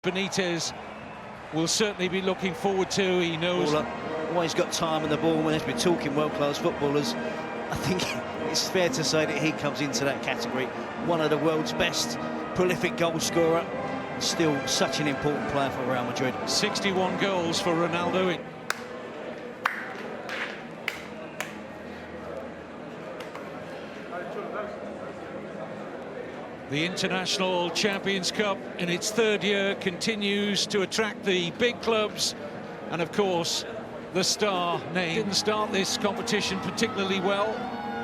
Benitez will certainly be looking forward to. He knows why he's got time on the ball. When we're talking world-class footballers, I think it's fair to say that he comes into that category. One of the world's best prolific goal scorer, still such an important player for Real Madrid. 61 goals for Ronaldo. The International Champions Cup, in its third year, continues to attract the big clubs, and of course the star name. Didn't start this competition particularly well,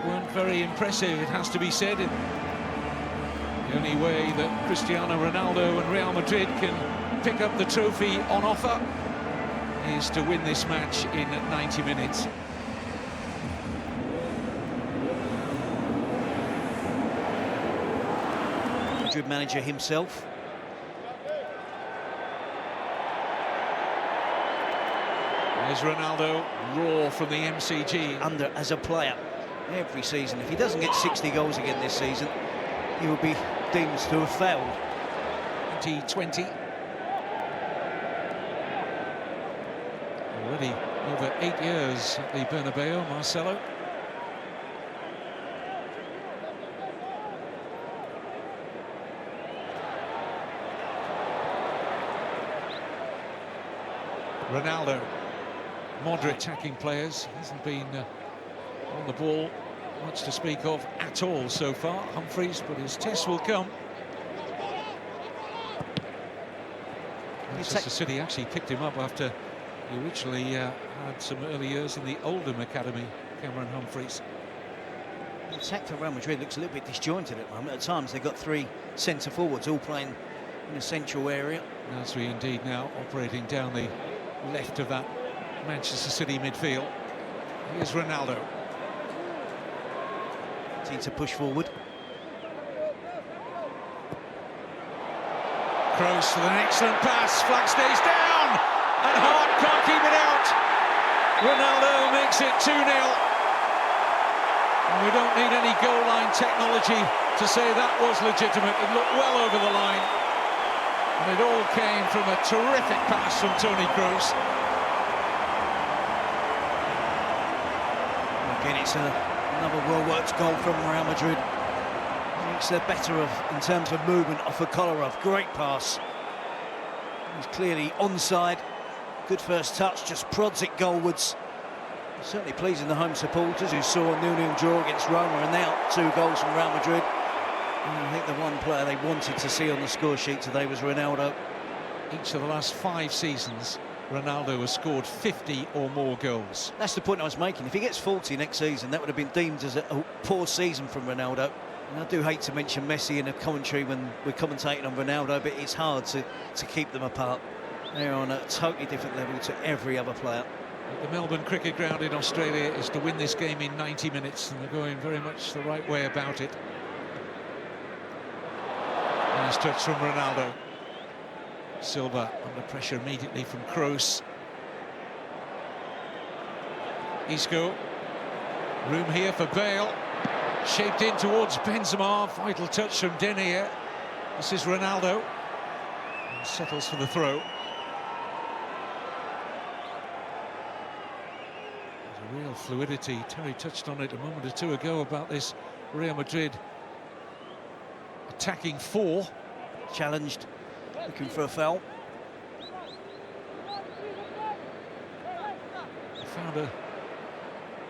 weren't very impressive, it has to be said. The only way that Cristiano Ronaldo and Real Madrid can pick up the trophy on offer is to win this match in 90 minutes. Manager himself. There's Ronaldo, raw from the MCG. Under as a player every season. If he doesn't get 60 goals again this season, he will be deemed to have failed. 2020. Already over 8 years at the Bernabeu, Marcelo. Ronaldo, Modric attacking players, hasn't been on the ball much to speak of at all so far. Humphries, but his test will come. Manchester City actually picked him up after he originally had some early years in the Oldham Academy, Cameron Humphries. The attack for Real Madrid looks a little bit disjointed at the moment. At times they've got three centre forwards all playing in a central area. Nasri indeed now operating down the left of that Manchester City midfield. Here's Ronaldo. Need to push forward. Kroos with an excellent pass. Flag stays down, and Hart can't keep it out. Ronaldo makes it 2-0. And we don't need any goal line technology to say that was legitimate. It looked well over the line. And it all came from a terrific pass from Toni Kroos. Again, it's another well-worked goal from Real Madrid. It's the better of, in terms of movement, off of Kolarov. Great pass. He's clearly onside. Good first touch, just prods it goalwards. Certainly pleasing the home supporters who saw a 0-0 draw against Roma, and now 2 goals from Real Madrid. I think the one player they wanted to see on the score sheet today was Ronaldo. Each of the last 5 seasons, Ronaldo has scored 50 or more goals. That's the point I was making. If he gets 40 next season, that would have been deemed as a poor season from Ronaldo. And I do hate to mention Messi in a commentary when we're commentating on Ronaldo, but it's hard to keep them apart. They're on a totally different level to every other player. The Melbourne cricket ground in Australia is to win this game in 90 minutes, and they're going very much the right way about it. Nice touch from Ronaldo. Silva under pressure immediately from Kroos. Isco. Room here for Bale. Shaped in towards Benzema. Vital touch from Denier. This is Ronaldo. And settles for the throw. There's a real fluidity. Terry touched on it a moment or two ago about this Real Madrid attacking 4. Challenged, looking for a foul. They found a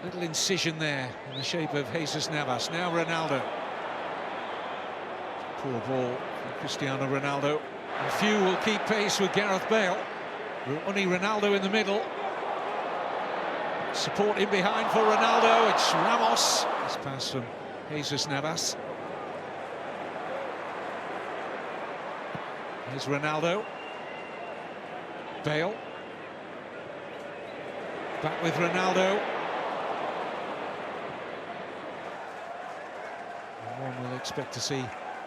little incision there in the shape of Jesus Navas. Now Ronaldo. Poor ball from Cristiano Ronaldo. And few will keep pace with Gareth Bale. Only Ronaldo in the middle. Support in behind for Ronaldo. It's Ramos. This pass from Jesus Navas. Here's Ronaldo. Bale. Back with Ronaldo. And one we'll expect to see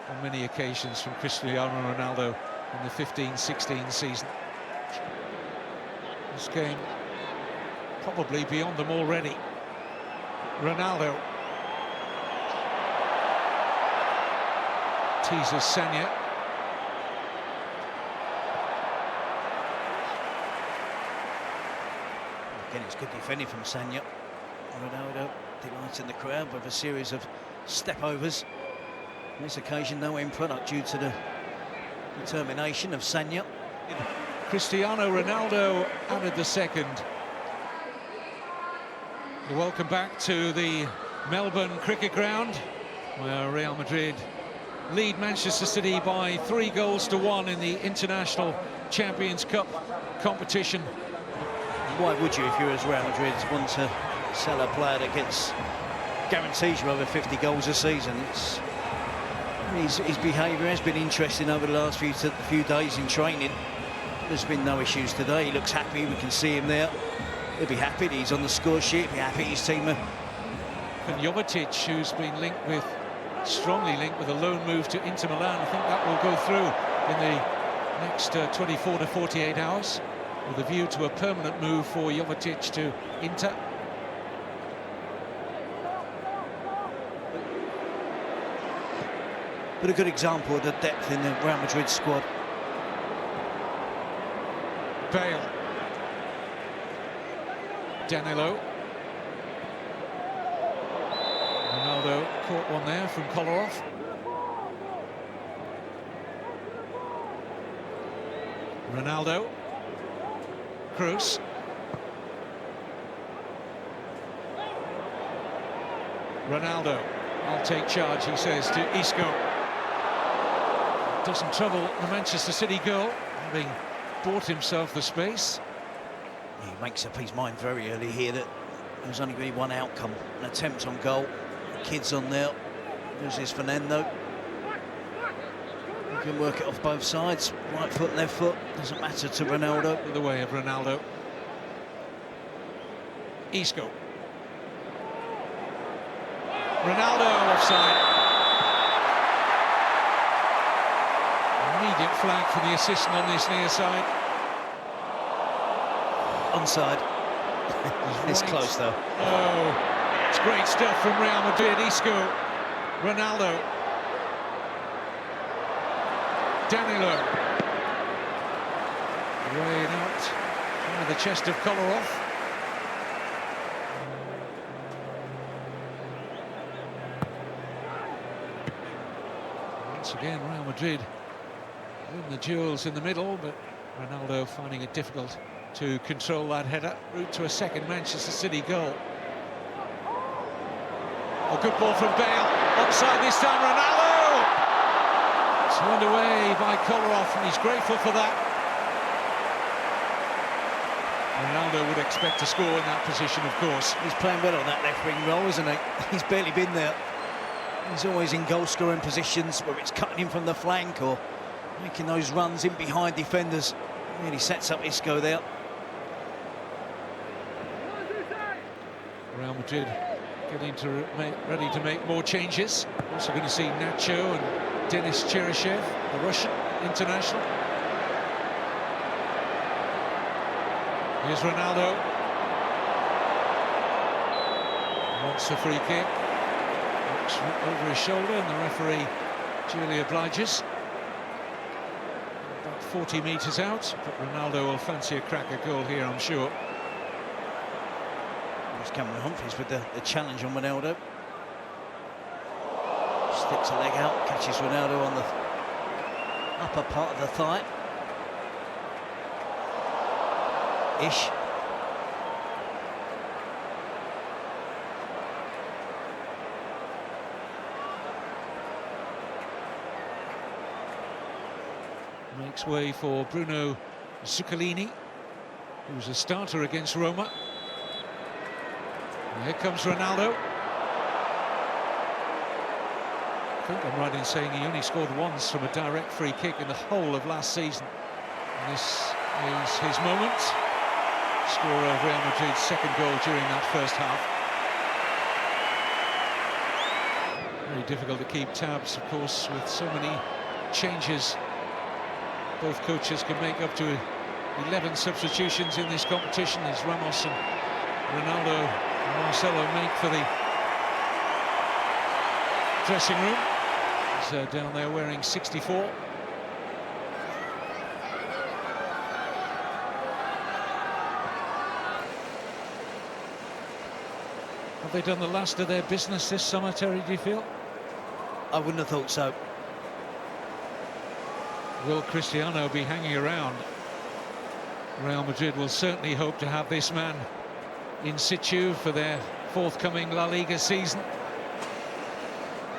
on many occasions from Cristiano Ronaldo in the 15-16 season. This game probably beyond them already. Ronaldo. teases Sanya. Again, it's good defending from Sagna. Ronaldo delighting the crowd with a series of step-overs. On this occasion, no end product due to the determination of Sagna. Cristiano Ronaldo added the second. Welcome back to the Melbourne cricket ground, where Real Madrid lead Manchester City by 3-1 in the International Champions Cup competition. Why would you, if you're as Real Madrid, want to sell a player that guarantees you over 50 goals a season? His behaviour has been interesting over the last few days in training. There's been no issues today. He looks happy. We can see him there. He'll be happy that he's on the score sheet. He'll be happy his team are... And Jovetic, who's been strongly linked with a loan move to Inter Milan. I think that will go through in the next 24 to 48 hours, with a view to a permanent move for Jovetic to Inter. But a good example of the depth in the Real Madrid squad. Bale. Danilo. Ronaldo caught one there from Kolarov. Ronaldo. Cruz. Ronaldo. I'll take charge, he says to Isco. Doesn't trouble the Manchester City goal, having bought himself the space. He makes up his mind very early here that there's only going to be one outcome, an attempt on goal. The kid's on there. There's Fernando. He can work it off both sides, right foot, left foot. Doesn't matter to Ronaldo. The way of Ronaldo. Isco. Ronaldo offside. Immediate flag for the assistant on this near side. Onside. It's close though. Oh, it's great stuff from Real Madrid. Isco, Ronaldo, Danilo, way out by the chest of Kolarov. Once again, Real Madrid win the duels in the middle, but Ronaldo finding it difficult to control that header. Route to a second Manchester City goal. A good ball from Bale. Offside this time, Ronaldo! Turned away by Kolarov, and he's grateful for that. Ronaldo would expect to score in that position, of course. He's playing well on that left wing role, isn't he? He's barely been there. He's always in goal-scoring positions, whether it's cutting in from the flank or making those runs in behind defenders. Really sets up Isco there. Real Madrid getting ready to make more changes. Also going to see Nacho and Denis Cheryshev, the Russian international. Here's Ronaldo. Wants the free kick. Looks over his shoulder, and the referee duly obliges. About 40 metres out, but Ronaldo will fancy a crack at goal here, I'm sure. Here's Cameron Humphries with the challenge on Ronaldo. Sticks a leg out, catches Ronaldo on the upper part of the thigh. Ish. Makes way for Bruno Zuccolini, who's a starter against Roma. And here comes Ronaldo. I think I'm right in saying he only scored once from a direct free kick in the whole of last season. And this is his moment. Scorer of Real Madrid's second goal during that first half. Very difficult to keep tabs, of course, with so many changes. Both coaches can make up to 11 substitutions in this competition, as Ramos and Ronaldo and Marcelo make for the dressing room. He's down there wearing 64. Have they done the last of their business this summer, Terry, do you feel? I wouldn't have thought so. Will Cristiano be hanging around? Real Madrid will certainly hope to have this man in situ for their forthcoming La Liga season.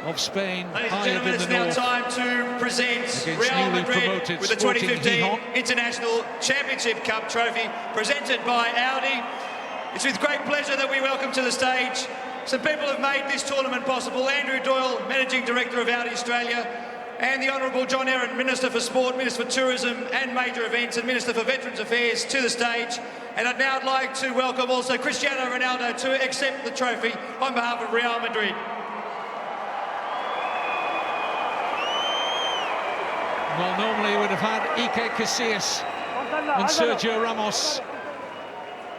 Of Spain, Ladies and high gentlemen, in it's the now north, time to present against Real newly Madrid promoted with the Sporting 2015 Gijón. International Championship Cup trophy presented by Audi. It's with great pleasure that we welcome to the stage some people who have made this tournament possible. Andrew Doyle, Managing Director of Audi Australia, and the Honourable John Aaron, Minister for Sport, Minister for Tourism and Major Events, and Minister for Veterans Affairs to the stage. And I'd now like to welcome also Cristiano Ronaldo to accept the trophy on behalf of Real Madrid. Well, normally we would have had Iker Casillas and Sergio Ramos,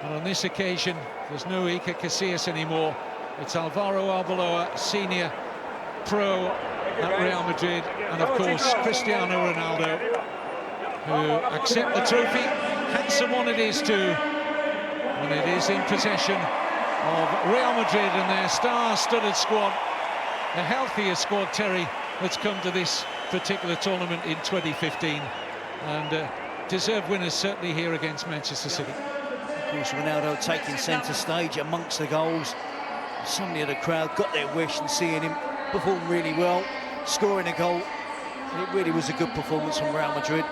but on this occasion there's no Iker Casillas anymore. It's Alvaro Arbeloa, senior pro at Real Madrid, and of course Cristiano Ronaldo, who accept the trophy. Handsome one it is too, when it is in possession of Real Madrid and their star-studded squad, the healthiest squad, Terry, that's come to this particular tournament in 2015, and deserved winners certainly here against Manchester City. Of course, Ronaldo taking centre stage amongst the goals. So many of the crowd got their wish and seeing him perform really well, scoring a goal. It really was a good performance from Real Madrid.